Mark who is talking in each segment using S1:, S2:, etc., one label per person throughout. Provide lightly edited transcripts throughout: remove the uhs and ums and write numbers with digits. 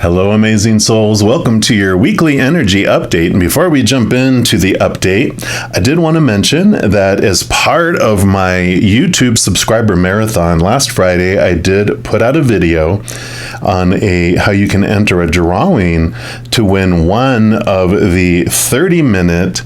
S1: Hello, amazing souls. Welcome to your weekly energy update. And before we jump into the update, I did want to mention that as part of my YouTube subscriber marathon last Friday, I did put out a video on how you can enter a drawing to win one of the 30-minute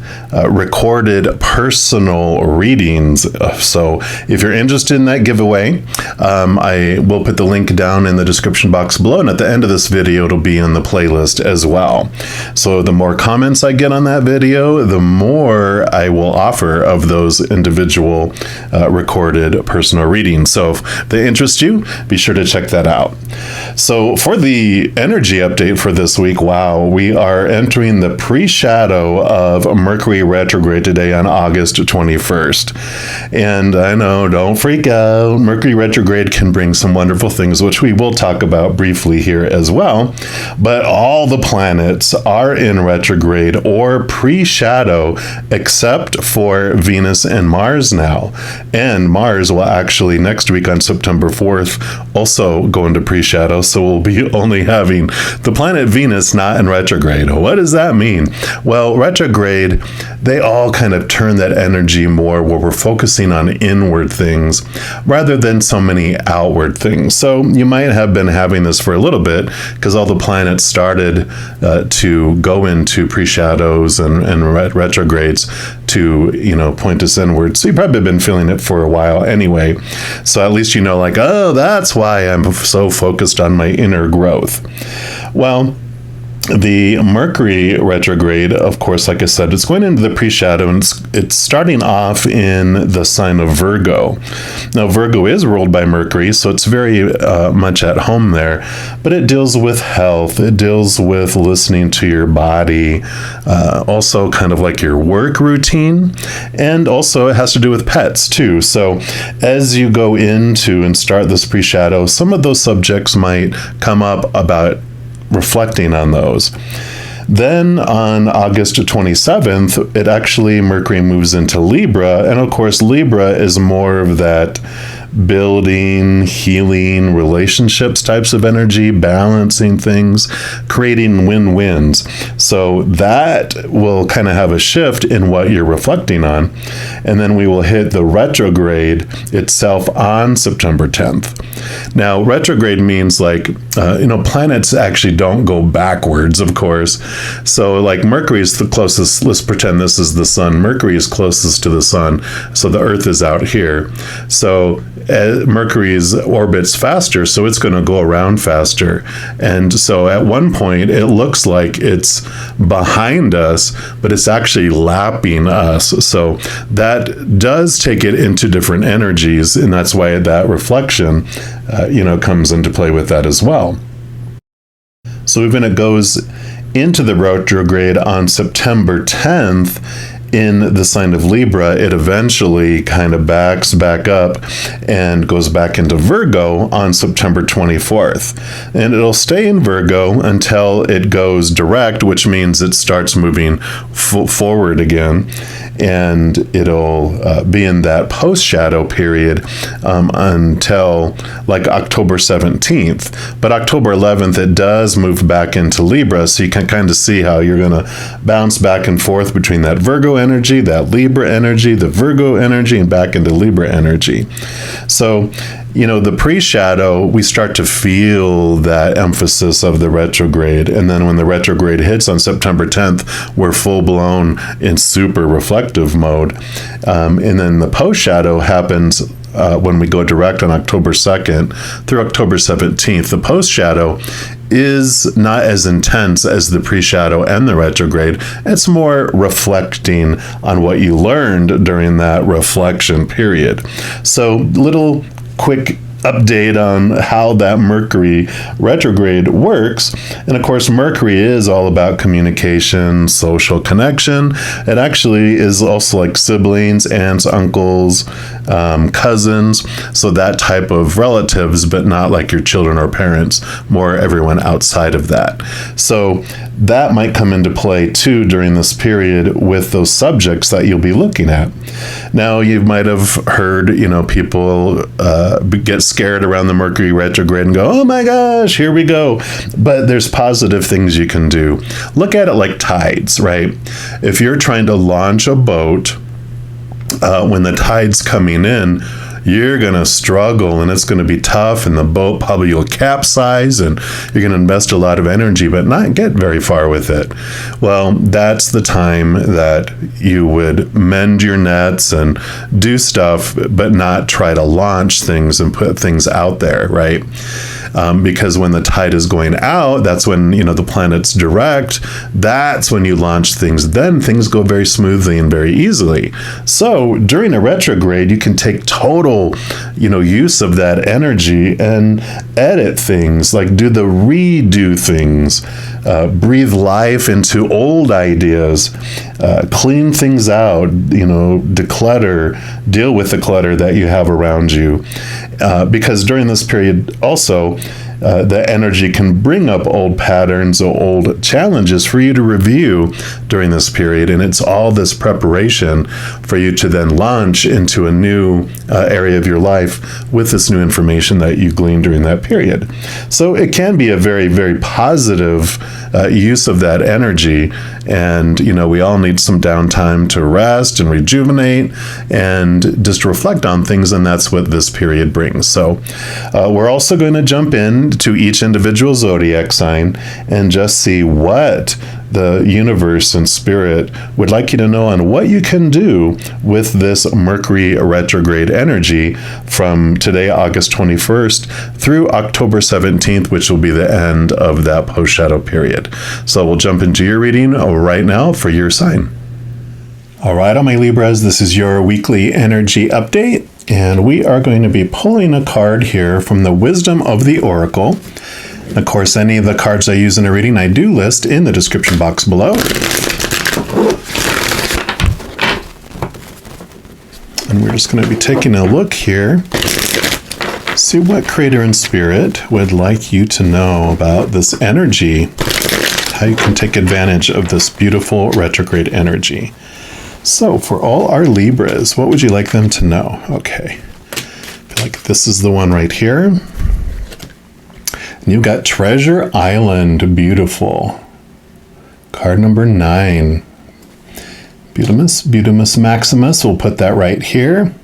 S1: recorded personal readings. So if you're interested in that giveaway, I will put the link down in the description box below. And at the end of this video, it'll be in the playlist as well. So the more comments I get on that video, the more I will offer of those individual recorded personal readings. So if they interest you, be sure to check that out. So for the energy update for this week, wow, we are entering the pre-shadow of Mercury Retrograde today on August 21st. And I know, don't freak out. Mercury Retrograde can bring some wonderful things, which we will talk about briefly here as well. But all the planets are in retrograde or pre-shadow except for Venus and Mars now. And Mars will actually next week on September 4th also go into pre-shadow. So we'll be only having the planet Venus not in retrograde. What does that mean? Well, retrograde, they all kind of turn that energy more where we're focusing on inward things rather than so many outward things. So you might have been having this for a little bit because all the planets started to go into pre-shadows and retrogrades to, point us inward. So you've probably been feeling it for a while anyway. So at least you know, like, oh, that's why I'm so focused on my inner growth. Well, the Mercury retrograde, of course, like I said, it's going into the pre-shadow, and it's starting off in the sign of Virgo. Now, Virgo is ruled by Mercury, so it's very much at home there, but it deals with health. It deals with listening to your body, also kind of like your work routine, and also it has to do with pets too. So as you go into and start this pre-shadow, some of those subjects might come up about reflecting on those. Then on August 27th, Mercury moves into Libra. And of course, Libra is more of that building, healing, relationships types of energy, balancing things, creating win-wins. So that will kind of have a shift in what you're reflecting on. And then we will hit the retrograde itself on September 10th. Now, retrograde means planets actually don't go backwards, of course. So like Mercury is the closest, let's pretend this is the sun. Mercury is closest to the sun. So the Earth is out here. So Mercury's orbits faster, so it's going to go around faster. And so at one point, it looks like it's behind us, but it's actually lapping us. So that does take it into different energies, and that's why that reflection, comes into play with that as well. So even it goes into the retrograde on September 10th, in the sign of Libra, it eventually kind of backs back up and goes back into Virgo on September 24th. And it'll stay in Virgo until it goes direct, which means it starts moving forward again. And it'll be in that post-shadow period until like October 17th. But October 11th, it does move back into Libra, so you can kind of see how you're going to bounce back and forth between that Virgo energy, that Libra energy, the Virgo energy, and back into Libra energy. So, the pre-shadow, we start to feel that emphasis of the retrograde. And then when the retrograde hits on September 10th, we're full-blown in super reflective mode. And then the post-shadow happens when we go direct on October 2nd through October 17th. The post-shadow is not as intense as the pre-shadow and the retrograde. It's more reflecting on what you learned during that reflection period. So little quick update on how that Mercury retrograde works. And of course, Mercury is all about communication, social connection. It actually is also like siblings, aunts, uncles, cousins. So that type of relatives, but not like your children or parents, more everyone outside of that. So that might come into play too during this period with those subjects that you'll be looking at. Now, you might have heard, people get scared around the Mercury retrograde and go, oh my gosh, here we go. But there's positive things you can do. Look at it like tides, right? If you're trying to launch a boat, when the tide's coming in, you're going to struggle and it's going to be tough, and the boat probably will capsize, and you're going to invest a lot of energy but not get very far with it. Well, that's the time that you would mend your nets and do stuff, but not try to launch things and put things out there, right? Because when the tide is going out, that's when, the planet's direct. That's when you launch things. Then things go very smoothly and very easily. So during a retrograde, you can take total, use of that energy and edit things, like do the redo things, breathe life into old ideas, clean things out, declutter, deal with the clutter that you have around you. Because during this period also, the energy can bring up old patterns or old challenges for you to review during this period. And it's all this preparation for you to then launch into a new area of your life with this new information that you gleaned during that period. So it can be a very, very positive use of that energy. And, we all need some downtime to rest and rejuvenate and just reflect on things. And that's what this period brings. So we're also going to jump into each individual zodiac sign and just see what the universe and spirit would like you to know on what you can do with this Mercury retrograde energy from today, August 21st, through October 17th, which will be the end of that post-shadow period. So we'll jump into your reading right now for your sign. All right, all my Libras, this is your weekly energy update, and we are going to be pulling a card here from the Wisdom of the Oracle. Of course, any of the cards I use in a reading, I do list in the description box below. And we're just going to be taking a look here, see what Creator and Spirit would like you to know about this energy, how you can take advantage of this beautiful retrograde energy. So for all our Libras, what would you like them to know? Okay, I feel like this is the one right here. And you've got Treasure Island, beautiful. Card number 9. Beautimus Maximus, we'll put that right here.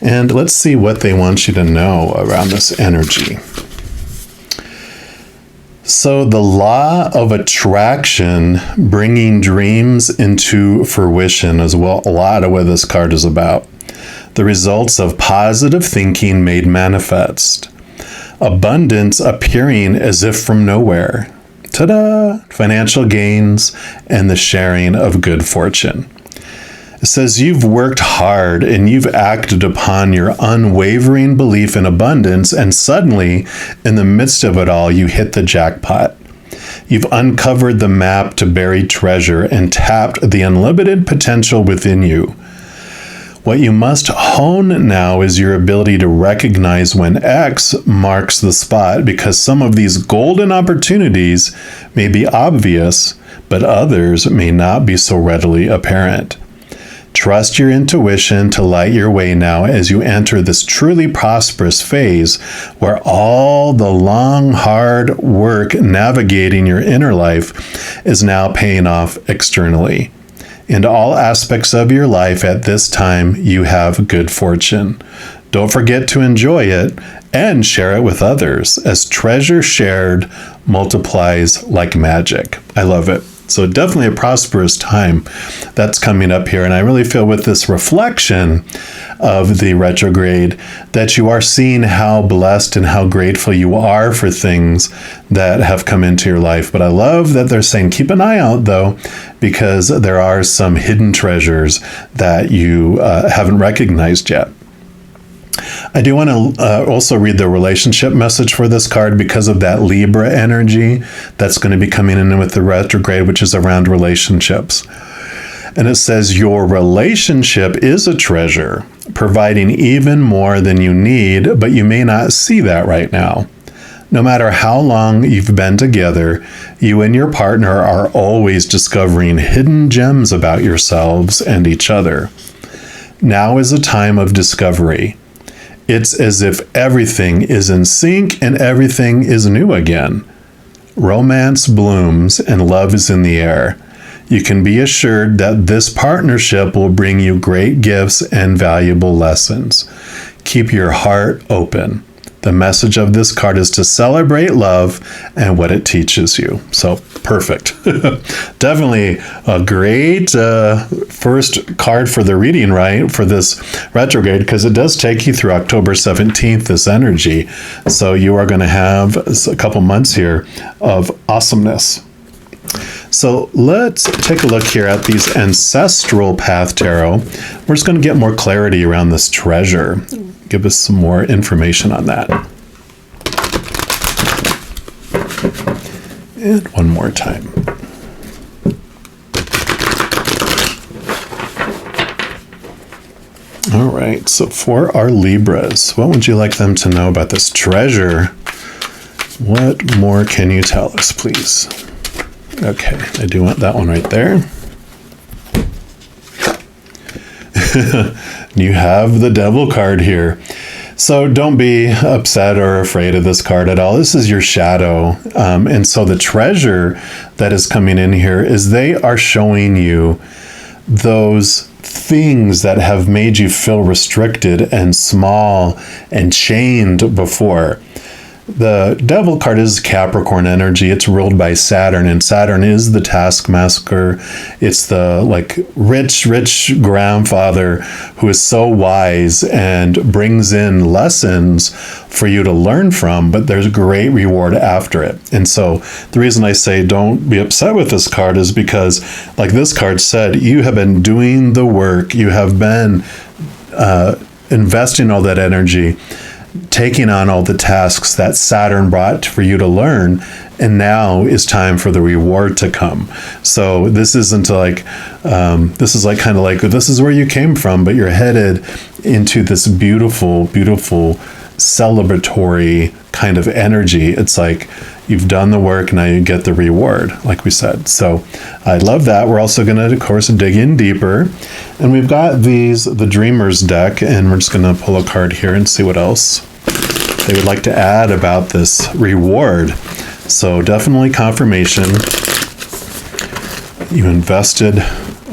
S1: And let's see what they want you to know around this energy. So the law of attraction, bringing dreams into fruition, is a lot of what this card is about. The results of positive thinking made manifest. Abundance appearing as if from nowhere. Ta-da! Financial gains and the sharing of good fortune. It says you've worked hard and you've acted upon your unwavering belief in abundance, and suddenly, in the midst of it all, you hit the jackpot. You've uncovered the map to buried treasure and tapped the unlimited potential within you. What you must hone now is your ability to recognize when X marks the spot, because some of these golden opportunities may be obvious, but others may not be so readily apparent. Trust your intuition to light your way now as you enter this truly prosperous phase where all the long, hard work navigating your inner life is now paying off externally. In all aspects of your life at this time, you have good fortune. Don't forget to enjoy it and share it with others, as treasure shared multiplies like magic. I love it. So definitely a prosperous time that's coming up here. And I really feel with this reflection of the retrograde that you are seeing how blessed and how grateful you are for things that have come into your life. But I love that they're saying keep an eye out, though, because there are some hidden treasures that you haven't recognized yet. I do want to also read the relationship message for this card because of that Libra energy that's going to be coming in with the retrograde, which is around relationships. And it says, your relationship is a treasure, providing even more than you need, but you may not see that right now. No matter how long you've been together, you and your partner are always discovering hidden gems about yourselves and each other. Now is a time of discovery. It's as if everything is in sync and everything is new again. Romance blooms and love is in the air. You can be assured that this partnership will bring you great gifts and valuable lessons. Keep your heart open. The message of this card is to celebrate love and what it teaches you. So, perfect. Definitely a great first card for the reading, right? For this retrograde, because it does take you through October 17th, this energy. So you are going to have a couple months here of awesomeness. So let's take a look here at these Ancestral Path Tarot. We're just going to get more clarity around this treasure. Give us some more information on that. And one more time. All right, so for our Libras, what would you like them to know about this treasure? What more can you tell us, please? Okay, I do want that one right there. You have the Devil card here. So don't be upset or afraid of this card at all. This is your shadow. And so the treasure that is coming in here is they are showing you those things that have made you feel restricted and small and chained before. The Devil card is Capricorn energy. It's ruled by Saturn, and Saturn is the taskmaster. It's the rich grandfather who is so wise and brings in lessons for you to learn from, but there's great reward after it. And so the reason I say don't be upset with this card is because, like this card said, you have been doing the work. You have been investing all that energy, taking on all the tasks that Saturn brought for you to learn, and now is time for the reward to come. So this isn't like, this is like kind of like, this is where you came from, but you're headed into this beautiful, beautiful celebratory kind of energy. It's like you've done the work, now you get the reward, like we said. So I love that. We're also going to, of course, dig in deeper. And we've got the Dreamers deck, and we're just going to pull a card here and see what else they would like to add about this reward. So definitely confirmation. You invested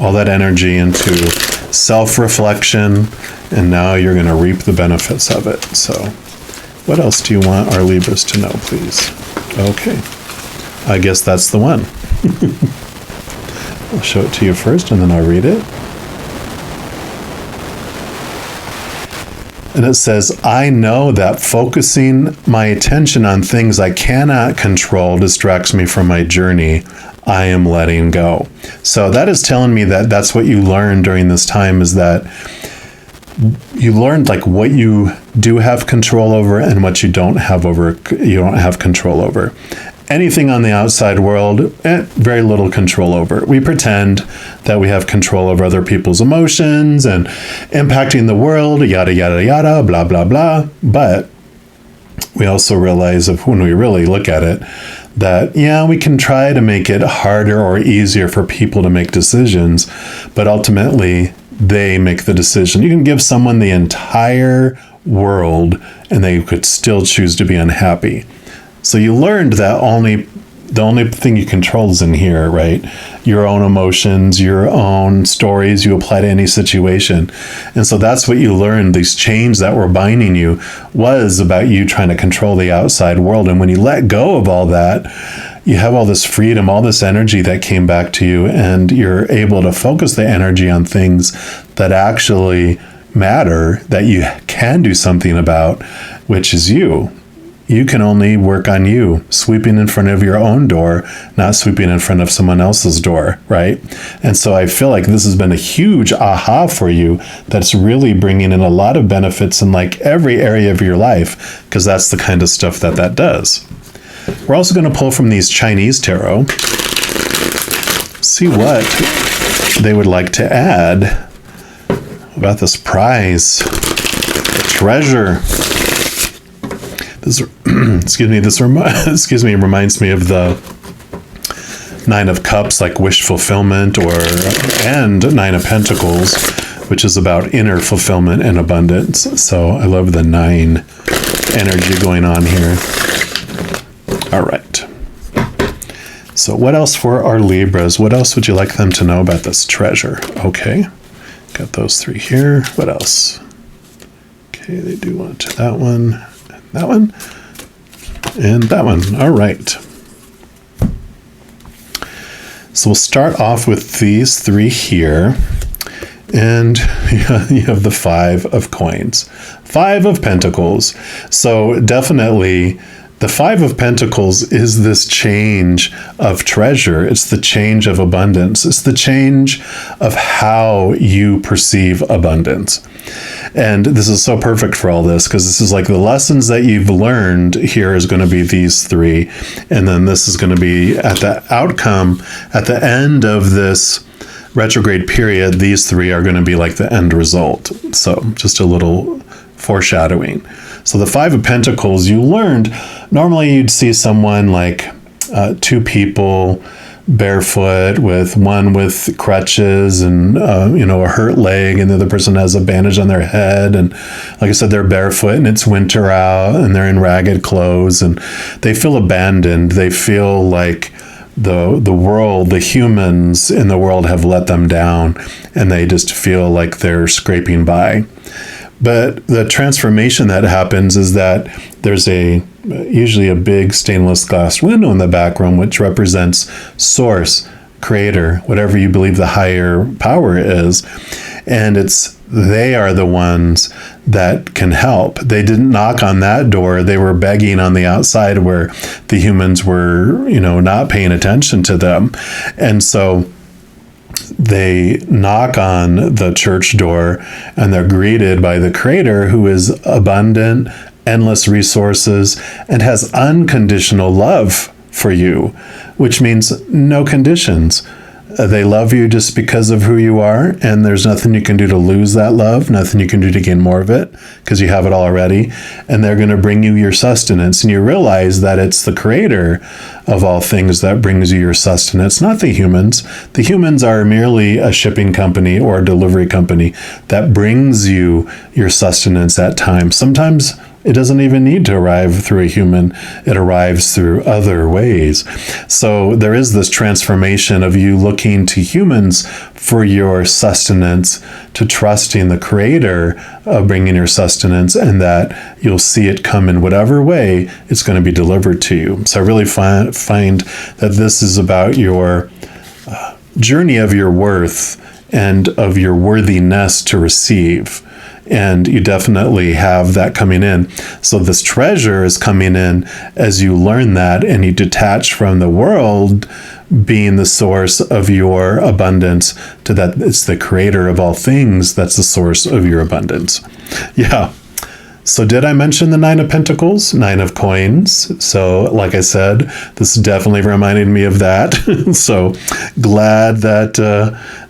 S1: all that energy into self-reflection, and now you're going to reap the benefits of it. So what else do you want our Libras to know, please? Okay, I guess that's the one. I'll show it to you first, and then I'll read it. And it says, I know that focusing my attention on things I cannot control distracts me from my journey. I am letting go. So that is telling me that that's what you learned during this time, is that you learned like what you do have control over and what you don't have control over. Anything on the outside world, very little control over. We pretend that we have control over other people's emotions and impacting the world, yada, yada, yada, blah, blah, blah. But we also realize, when we really look at it, that, yeah, we can try to make it harder or easier for people to make decisions, but ultimately they make the decision. You can give someone the entire world and they could still choose to be unhappy. So you learned that the only thing you control is in here, right? Your own emotions, your own stories you apply to any situation. And so that's what you learned. These chains that were binding you was about you trying to control the outside world. And when you let go of all that, you have all this freedom, all this energy that came back to you, and you're able to focus the energy on things that actually matter, that you can do something about, which is you. You can only work on you, sweeping in front of your own door, not sweeping in front of someone else's door, right? And so I feel like this has been a huge aha for you that's really bringing in a lot of benefits in like every area of your life, because that's the kind of stuff that does. We're also going to pull from these Chinese tarot, see what they would like to add about this prize, the treasure. This, reminds me of the Nine of Cups, like wish fulfillment, and Nine of Pentacles. which is about inner fulfillment and abundance. So I love the 9 energy going on here. All right. So what else for our Libras? What else would you like them to know about this treasure? Okay, got those 3 here. What else? Okay, they do want that one, and that one. All right. So we'll start off with these 3 here. And you have the 5 of coins, 5 of pentacles. So definitely the 5 of pentacles is this change of treasure. It's the change of abundance. It's the change of how you perceive abundance. And this is so perfect for all this, because this is like the lessons that you've learned here is going to be these 3. And then this is going to be at the outcome, at the end of this retrograde period, these 3 are going to be like the end result. So just a little foreshadowing. So the 5 of Pentacles, you learned, normally you'd see someone like 2 people barefoot, with one with crutches and a hurt leg, and the other person has a bandage on their head, and like I said, they're barefoot and it's winter out and they're in ragged clothes and they feel abandoned. They feel like the world, the humans in the world have let them down, and they just feel like they're scraping by. But the transformation that happens is that there's usually a big stainless glass window in the back room, which represents source, creator, whatever you believe the higher power is. And they are the ones that can help. They didn't knock on that door. They were begging on the outside where the humans were, not paying attention to them. And so they knock on the church door and they're greeted by the creator, who is abundant, endless resources, and has unconditional love for you, which means no conditions. They love you just because of who you are, and there's nothing you can do to lose that love, nothing you can do to gain more of it, because you have it all already. And they're going to bring you your sustenance, and you realize that it's the creator of all things that brings you your sustenance, not the humans. The humans are merely a shipping company or a delivery company that brings you your sustenance at times. Sometimes it doesn't even need to arrive through a human. It arrives through other ways. So there is this transformation of you looking to humans for your sustenance, to trusting the creator of bringing your sustenance, and that you'll see it come in whatever way it's going to be delivered to you. So I really find that this is about your journey of your worth and of your worthiness to receive. And you definitely have that coming in. So this treasure is coming in as you learn that, and you detach from the world being the source of your abundance to that it's the creator of all things that's the source of your abundance. Yeah. So did I mention the 9 of Pentacles, 9 of Coins? So like I said, this definitely reminded me of that. So glad that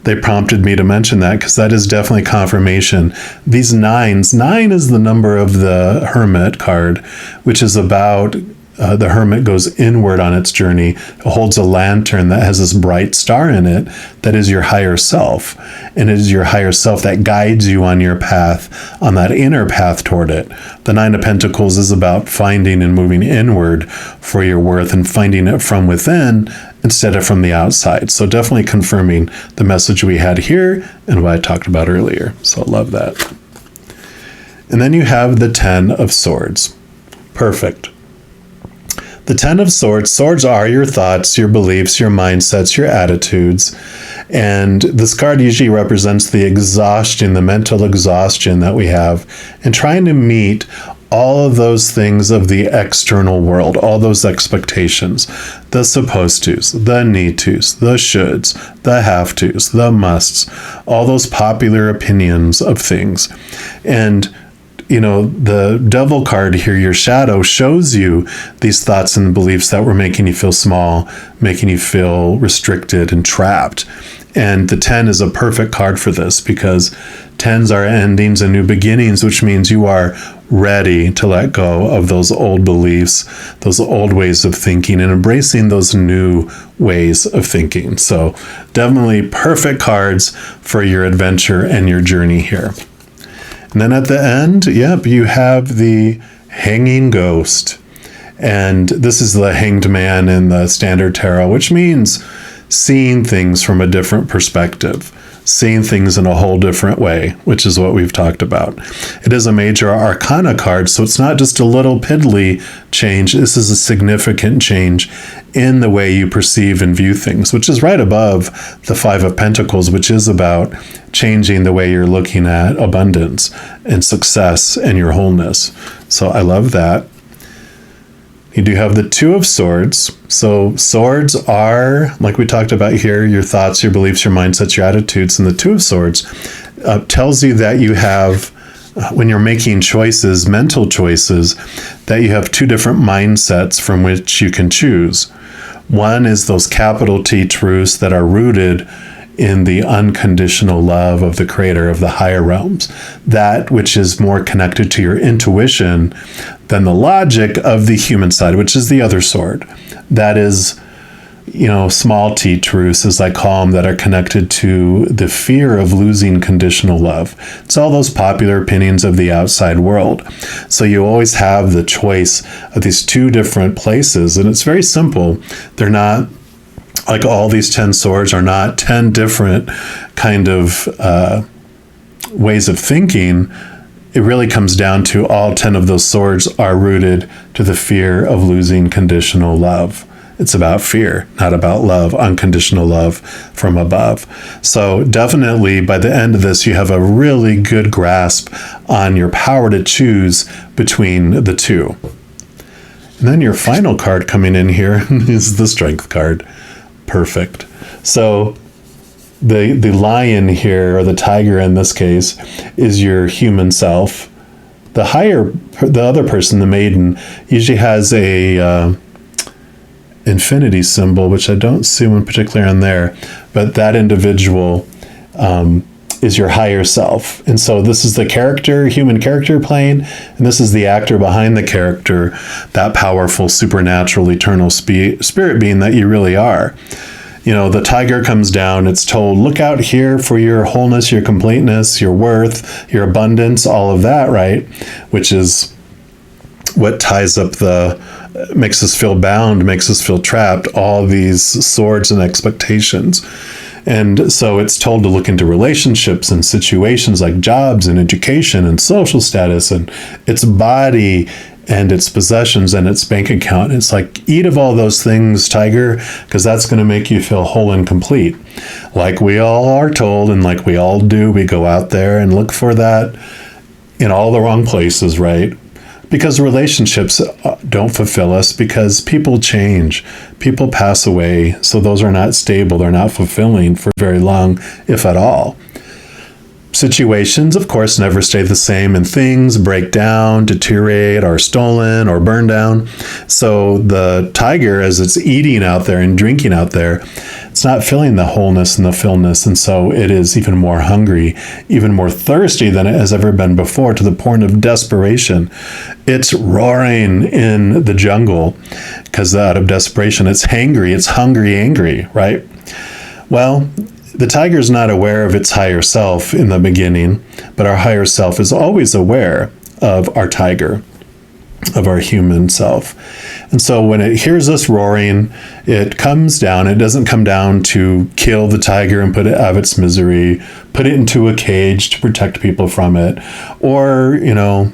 S1: they prompted me to mention that, because that is definitely confirmation. These 9s, 9 is the number of the Hermit card, which is about the hermit goes inward on its journey. It holds a lantern that has this bright star in it that is your higher self. And it is your higher self that guides you on your path, on that inner path toward it. The 9 of Pentacles is about finding and moving inward for your worth and finding it from within instead of from the outside. So definitely confirming the message we had here and what I talked about earlier. So I love that. And then you have the 10 of Swords. Perfect. The 10 of Swords. Swords are your thoughts, your beliefs, your mindsets, your attitudes. And this card usually represents the exhaustion, the mental exhaustion that we have, and trying to meet all of those things of the external world, all those expectations, the supposed tos, the need tos, the shoulds, the have tos, the musts, all those popular opinions of things. And the Devil card here, your shadow, shows you these thoughts and beliefs that were making you feel small, making you feel restricted and trapped. And the 10 is a perfect card for this, because 10s are endings and new beginnings, which means you are ready to let go of those old beliefs, those old ways of thinking, and embracing those new ways of thinking. So definitely perfect cards for your adventure and your journey here. And then at the end, you have the Hanging Ghost. And this is the Hanged Man in the Standard Tarot, which means seeing things from a different perspective, seeing things in a whole different way, which is what we've talked about. It is a major arcana card, so it's not just a little piddly change. This is a significant change in the way you perceive and view things, which is right above the Five of Pentacles, which is about changing the way you're looking at abundance and success and your wholeness. So I love that. You do have the Two of Swords. So swords are, like we talked about here, your thoughts, your beliefs, your mindsets, your attitudes. And the Two of Swords tells you that you have, when you're making choices, mental choices, that you have two different mindsets from which you can choose. One is those capital T truths that are rooted in the unconditional love of the Creator, of the higher realms, that which is more connected to your intuition than the logic of the human side, which is the other sword. That is, small t truths, as I call them, that are connected to the fear of losing conditional love. It's all those popular opinions of the outside world. So you always have the choice of these two different places, and it's very simple. They're not like all these 10 swords are not 10 different kind of ways of thinking. It really comes down to all 10 of those swords are rooted to the fear of losing conditional love. It's about fear, not about love, unconditional love from above. So definitely by the end of this, you have a really good grasp on your power to choose between the two. And then your final card coming in here is the Strength card. Perfect. So the lion here, or the tiger in this case, is your human self. The other person, the maiden, usually has a infinity symbol, which I don't see one particularly on there, but that individual is your higher self. And so this is the character, human character plane, and this is the actor behind the character, that powerful, supernatural, eternal spirit being that you really are. The tiger comes down, it's told, look out here for your wholeness, your completeness, your worth, your abundance, all of that, right? Which is what ties up makes us feel bound, makes us feel trapped, all these swords and expectations. And so it's told to look into relationships and situations like jobs and education and social status and its body and its possessions and its bank account. It's like, eat of all those things, tiger, because that's going to make you feel whole and complete. Like we all are told, and like we all do, we go out there and look for that in all the wrong places, right? Because relationships don't fulfill us, because people change, people pass away, so those are not stable, they're not fulfilling for very long, if at all. Situations, of course, never stay the same, and things break down, deteriorate, are stolen or burned down. So the tiger, as it's eating out there and drinking out there, it's not feeling the wholeness and the fullness, and so it is even more hungry, even more thirsty than it has ever been before, to the point of desperation. It's roaring in the jungle because out of desperation, it's hangry, it's hungry, angry, right? Well, the tiger is not aware of its higher self in the beginning, but our higher self is always aware of our tiger, of our human self. And so when it hears us roaring, it comes down. It doesn't come down to kill the tiger and put it out of its misery, put it into a cage to protect people from it, or,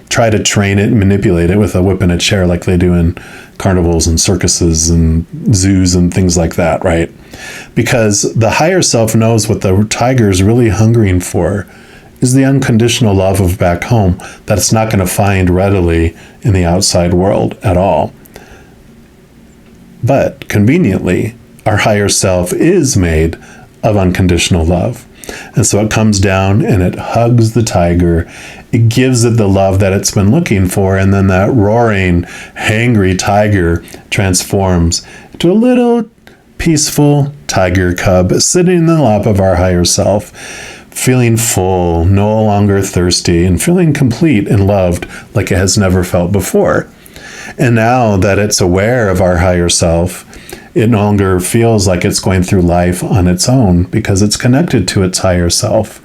S1: try to train it and manipulate it with a whip and a chair like they do in carnivals and circuses and zoos and things like that, right? Because the higher self knows what the tiger is really hungering for is the unconditional love of back home that it's not going to find readily in the outside world at all. But conveniently, our higher self is made of unconditional love. And so it comes down and it hugs the tiger. It gives it the love that it's been looking for. And then that roaring, hangry tiger transforms to a little peaceful tiger cub sitting in the lap of our higher self, feeling full, no longer thirsty, and feeling complete and loved like it has never felt before. And now that it's aware of our higher self, it no longer feels like it's going through life on its own because it's connected to its higher self.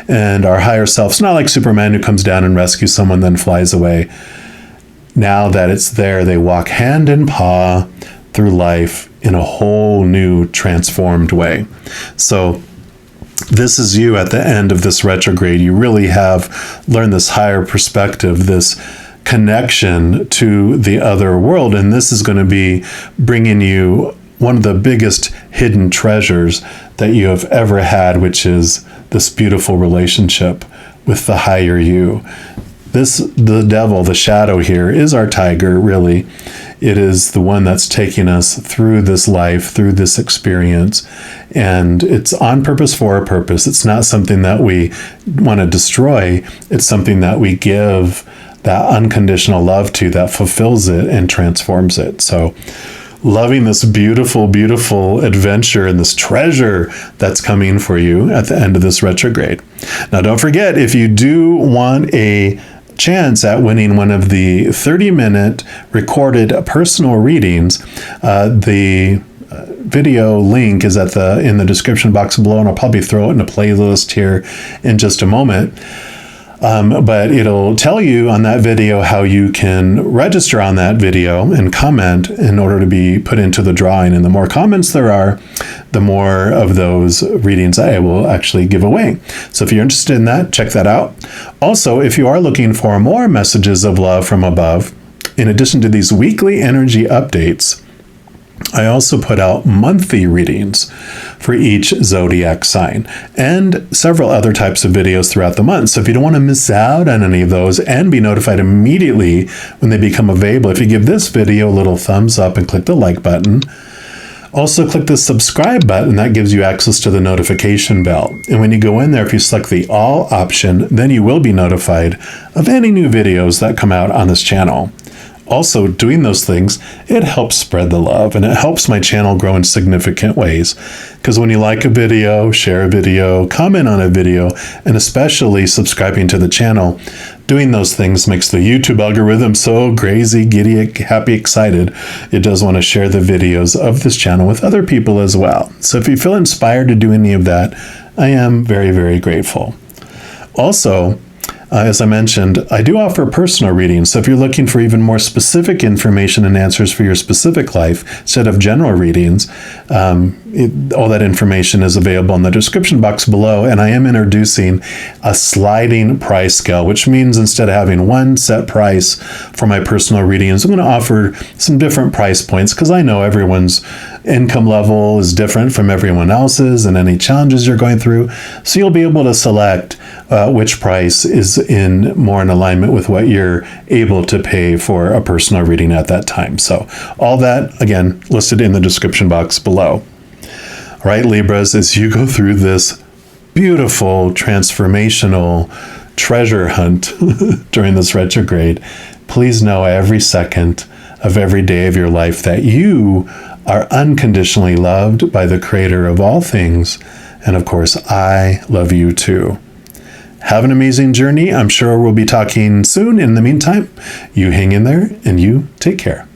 S1: And our higher self's not like Superman who comes down and rescues someone, then flies away. Now that it's there, they walk hand in paw through life in a whole new transformed way. So this is you at the end of this retrograde. You really have learned this higher perspective, this connection to the other world. And this is going to be bringing you one of the biggest hidden treasures that you have ever had, which is this beautiful relationship with the higher you. The devil, the shadow here, is our tiger, really. It is the one that's taking us through this life, through this experience. And it's on purpose for a purpose. It's not something that we want to destroy. It's something that we give that unconditional love to, that fulfills it and transforms it. So loving this beautiful, beautiful adventure and this treasure that's coming for you at the end of this retrograde. Now, don't forget, if you do want a chance at winning one of the 30-minute recorded personal readings, the video link is in the description box below, and I'll probably throw it in a playlist here in just a moment. But it'll tell you on that video how you can register on that video and comment in order to be put into the drawing. And the more comments there are, the more of those readings I will actually give away. So if you're interested in that, check that out. Also, if you are looking for more messages of love from above, in addition to these weekly energy updates, I also put out monthly readings for each zodiac sign and several other types of videos throughout the month. So if you don't want to miss out on any of those and be notified immediately when they become available, if you give this video a little thumbs up and click the like button, also click the subscribe button, that gives you access to the notification bell. And when you go in there, if you select the all option, then you will be notified of any new videos that come out on this channel. Also, doing those things, it helps spread the love and it helps my channel grow in significant ways. Because when you like a video, share a video, comment on a video, and especially subscribing to the channel, doing those things makes the YouTube algorithm so crazy, giddy, happy, excited. It does want to share the videos of this channel with other people as well. So if you feel inspired to do any of that, I am very, very grateful. Also, as I mentioned, I do offer personal readings. So if you're looking for even more specific information and answers for your specific life, instead of general readings, all that information is available in the description box below. And I am introducing a sliding price scale, which means instead of having one set price for my personal readings, I'm going to offer some different price points because I know everyone's income level is different from everyone else's and any challenges you're going through. So you'll be able to select which price is more in alignment with what you're able to pay for a personal reading at that time. So all that, again, listed in the description box below. All right, Libras, as you go through this beautiful, transformational treasure hunt during this retrograde, please know every second of every day of your life that you are unconditionally loved by the Creator of all things. And of course, I love you too. Have an amazing journey. I'm sure we'll be talking soon. In the meantime, you hang in there and you take care.